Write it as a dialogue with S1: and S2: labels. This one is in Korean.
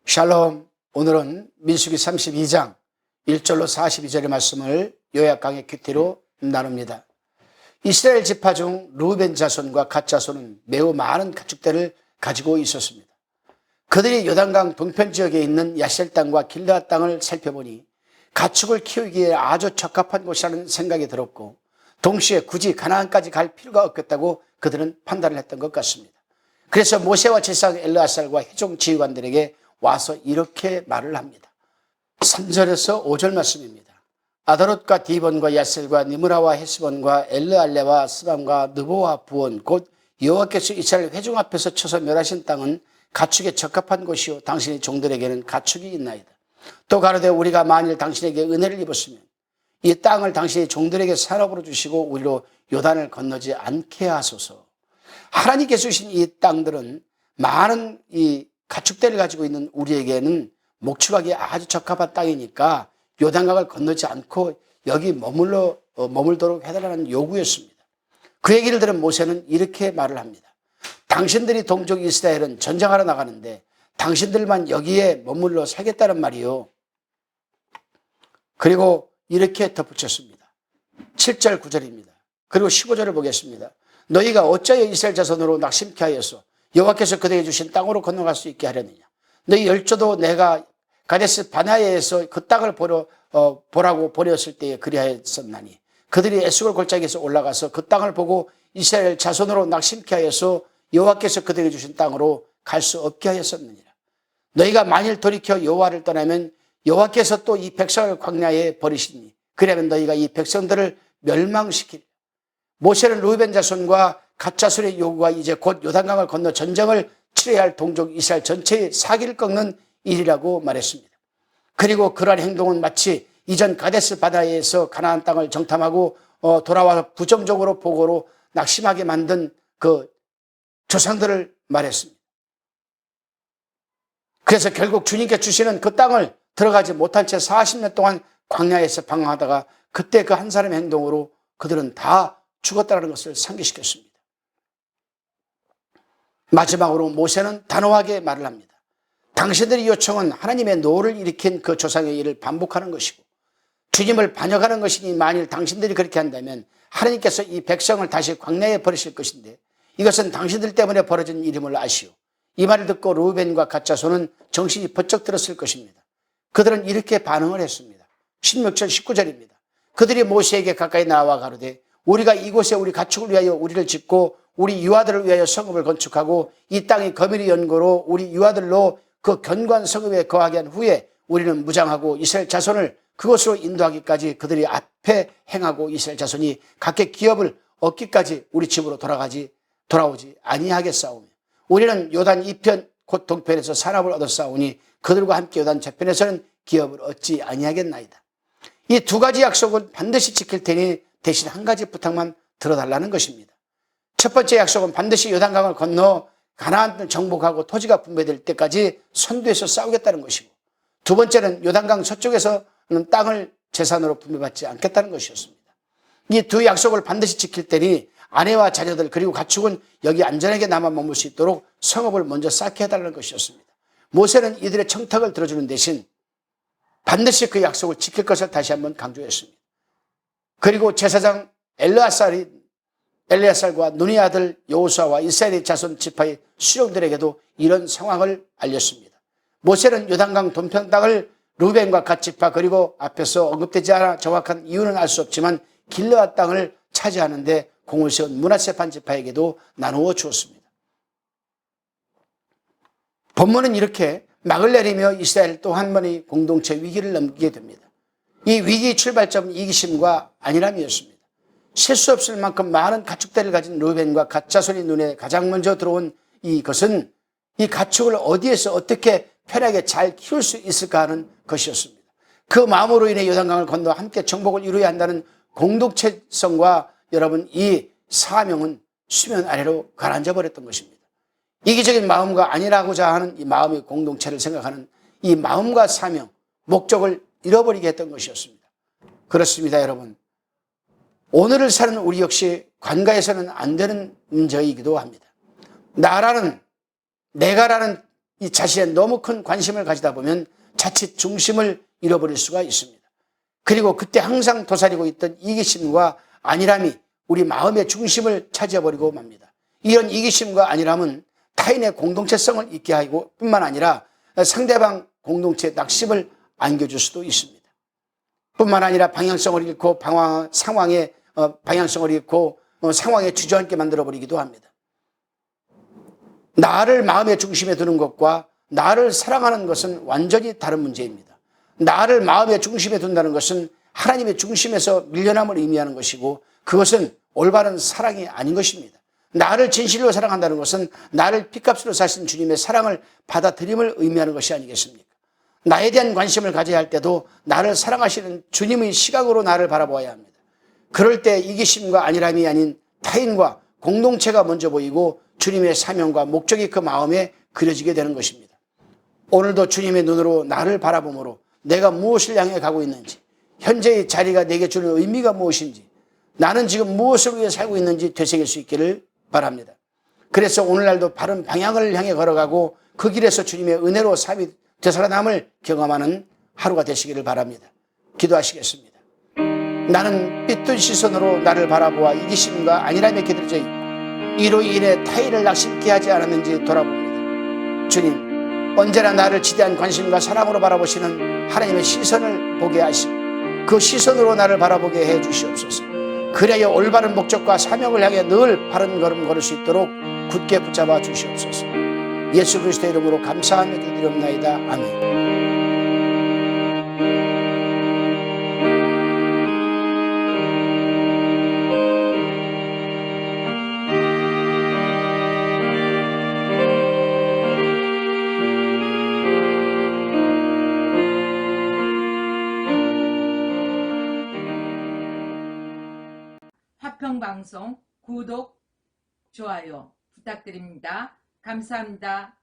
S1: 샬롬. 오늘은 민수기 32장 1절로 42절의 말씀을 요약 강의 큐티로 나눕니다. 이스라엘 지파 중 르우벤 자손과 갓 자손은 매우 많은 가축들을 가지고 있었습니다. 그들이 요단강 동편 지역에 있는 야셀 땅과 길르앗 땅을 살펴보니 가축을 키우기에 아주 적합한 곳이라는 생각이 들었고, 동시에 굳이 가나안까지 갈 필요가 없겠다고 그들은 판단을 했던 것 같습니다. 그래서 모세와 제사장 엘르아살과 회종 지휘관들에게 와서 이렇게 말을 합니다. 3절에서 5절 말씀입니다. 아다롯과 디본과 야셀과 니므라와 헤스본과 엘르알레와 스밤과 느보와 부온 곧 여호와께서 이스라엘 회중 앞에서 쳐서 멸하신 땅은 가축에 적합한 곳이요 당신의 종들에게는 가축이 있나이다. 또 가로되 우리가 만일 당신에게 은혜를 입었으면 이 땅을 당신의 종들에게 산업으로 주시고 우리로 요단을 건너지 않게 하소서. 하나님께서 주신 이 땅들은 많은 이 가축대를 가지고 있는 우리에게는 목축하기에 아주 적합한 땅이니까 요단강을 건너지 않고 여기 머물도록 해달라는 요구였습니다. 그 얘기를 들은 모세는 이렇게 말을 합니다. 당신들이 동족 이스라엘은 전쟁하러 나가는데 당신들만 여기에 머물러 살겠다는 말이요. 그리고 이렇게 덧붙였습니다. 7절 9절입니다. 그리고 15절을 보겠습니다. 너희가 어찌하여 이스라엘 자손으로 낙심케 하여서 여호와께서 그들에게 주신 땅으로 건너갈 수 있게 하려느냐. 너희 열조도 내가 가데스 바네아에서 그 땅을 보라고 보냈을 때에 그리하였었나니 그들이 에스골 골짜기에서 올라가서 그 땅을 보고 이스라엘 자손으로 낙심케 하여서 여호와께서 그들에게 주신 땅으로 갈 수 없게 하였었느니라. 너희가 만일 돌이켜 여호와를 떠나면 여호와께서 또 이 백성을 광야에 버리시니 그러면 너희가 이 백성들을 멸망시키리라. 모세는 르우벤 자손과 갓 자손의 요구가 이제 곧 요단강을 건너 전쟁을 치러야 할 동족 이스라엘 전체의 사기를 꺾는 일이라고 말했습니다. 그리고 그러한 행동은 마치 이전 가데스 바다에서 가나안 땅을 정탐하고 돌아와서 부정적으로 보고로 낙심하게 만든 그 조상들을 말했습니다. 그래서 결국 주님께 주시는 그 땅을 들어가지 못한 채 40년 동안 광야에서 방황하다가 그때 그 한 사람의 행동으로 그들은 다 죽었다는 것을 상기시켰습니다. 마지막으로 모세는 단호하게 말을 합니다. 당신들의 요청은 하나님의 노를 일으킨 그 조상의 일을 반복하는 것이고 주님을 반역하는 것이니 만일 당신들이 그렇게 한다면 하나님께서 이 백성을 다시 광야에 버리실 것인데 이것은 당신들 때문에 벌어진 일임을 아시오. 이 말을 듣고 르우벤과 갓 자손은 정신이 번쩍 들었을 것입니다. 그들은 이렇게 반응을 했습니다. 16절 19절입니다. 그들이 모세에게 가까이 나와 가로되 우리가 이곳에 우리 가축을 위하여 우리를 짓고 우리 유아들을 위하여 성읍을 건축하고 이 땅이 거민의 연고로 우리 유아들로 그 견고한 성읍에 거하게 한 후에 우리는 무장하고 이스라엘 자손을 그곳으로 인도하기까지 그들이 앞에 행하고 이스라엘 자손이 각각 기업을 얻기까지 우리 집으로 돌아오지 아니하겠사오며 우리는 요단 이편 곧 동편에서 산업을 얻었사오니 그들과 함께 요단 저편에서는 기업을 얻지 아니하겠나이다. 이 두 가지 약속은 반드시 지킬 테니 대신 한 가지 부탁만 들어달라는 것입니다. 첫 번째 약속은 반드시 요단강을 건너 가나안을 정복하고 토지가 분배될 때까지 선두에서 싸우겠다는 것이고, 두 번째는 요단강 서쪽에서는 땅을 재산으로 분배받지 않겠다는 것이었습니다. 이 두 약속을 반드시 지킬 때니 아내와 자녀들 그리고 가축은 여기 안전하게 남아 머물 수 있도록 성읍을 먼저 쌓게 해달라는 것이었습니다. 모세는 이들의 청탁을 들어주는 대신 반드시 그 약속을 지킬 것을 다시 한번 강조했습니다. 그리고 제사장 엘르아살과 눈의 아들 여호수아와 이스라엘의 자손 지파의 수령들에게도 이런 상황을 알렸습니다. 모세는 요단강 동편 땅을 르우벤과 갓 지파 그리고 앞에서 언급되지 않아 정확한 이유는 알 수 없지만 길르앗 땅을 차지하는데 공을 세운 므낫세 반 지파에게도 나누어 주었습니다. 본문은 이렇게 막을 내리며 이스라엘 또 한 번의 공동체 위기를 넘기게 됩니다. 이 위기의 출발점은 이기심과 안일함이었습니다. 셀 수 없을 만큼 많은 가축대를 가진 르우벤과 갓 자손의 눈에 가장 먼저 들어온 이것은 이 가축을 어디에서 어떻게 편하게 잘 키울 수 있을까 하는 것이었습니다. 그 마음으로 인해 요단강을 건너 함께 정복을 이루어야 한다는 공동체성과 여러분 이 사명은 수면 아래로 가라앉아 버렸던 것입니다. 이기적인 마음과 아니라고자 하는 이 마음의 공동체를 생각하는 이 마음과 사명, 목적을 잃어버리게 했던 것이었습니다. 그렇습니다, 여러분. 오늘을 사는 우리 역시 관가에서는 안 되는 문제이기도 합니다. 나라는, 내가라는 이 자신의 너무 큰 관심을 가지다 보면 자칫 중심을 잃어버릴 수가 있습니다. 그리고 그때 항상 도사리고 있던 이기심과 안일함이 우리 마음의 중심을 차지해버리고 맙니다. 이런 이기심과 안일함은 타인의 공동체성을 잊게 하고 뿐만 아니라 상대방 공동체의 낙심을 안겨줄 수도 있습니다. 뿐만 아니라 방향성을 잃고 상황의 방향성을 잃고 상황에 주저앉게 만들어버리기도 합니다. 나를 마음의 중심에 두는 것과 나를 사랑하는 것은 완전히 다른 문제입니다. 나를 마음의 중심에 둔다는 것은 하나님의 중심에서 밀려남을 의미하는 것이고 그것은 올바른 사랑이 아닌 것입니다. 나를 진실로 사랑한다는 것은 나를 핏값으로 사신 주님의 사랑을 받아들임을 의미하는 것이 아니겠습니까? 나에 대한 관심을 가져야 할 때도 나를 사랑하시는 주님의 시각으로 나를 바라보아야 합니다. 그럴 때 이기심과 안일함이 아닌 타인과 공동체가 먼저 보이고 주님의 사명과 목적이 그 마음에 그려지게 되는 것입니다. 오늘도 주님의 눈으로 나를 바라보므로 내가 무엇을 향해 가고 있는지, 현재의 자리가 내게 주는 의미가 무엇인지, 나는 지금 무엇을 위해 살고 있는지 되새길 수 있기를 바랍니다. 그래서 오늘날도 바른 방향을 향해 걸어가고 그 길에서 주님의 은혜로 삶이 되살아남을 경험하는 하루가 되시기를 바랍니다. 기도하시겠습니다. 나는 삐뚤 시선으로 나를 바라보아 이기심과 안일함에 기들어져 있고 이로 인해 타인을 낙심케 하지 않았는지 돌아봅니다. 주님, 언제나 나를 지대한 관심과 사랑으로 바라보시는 하나님의 시선을 보게 하시고 그 시선으로 나를 바라보게 해 주시옵소서. 그래야 올바른 목적과 사명을 향해 늘 바른 걸음 걸을 수 있도록 굳게 붙잡아 주시옵소서. 예수 그리스도의 이름으로 감사하며 기도드리옵나이다. 아멘.
S2: 화평방송 구독, 좋아요 부탁드립니다. 감사합니다.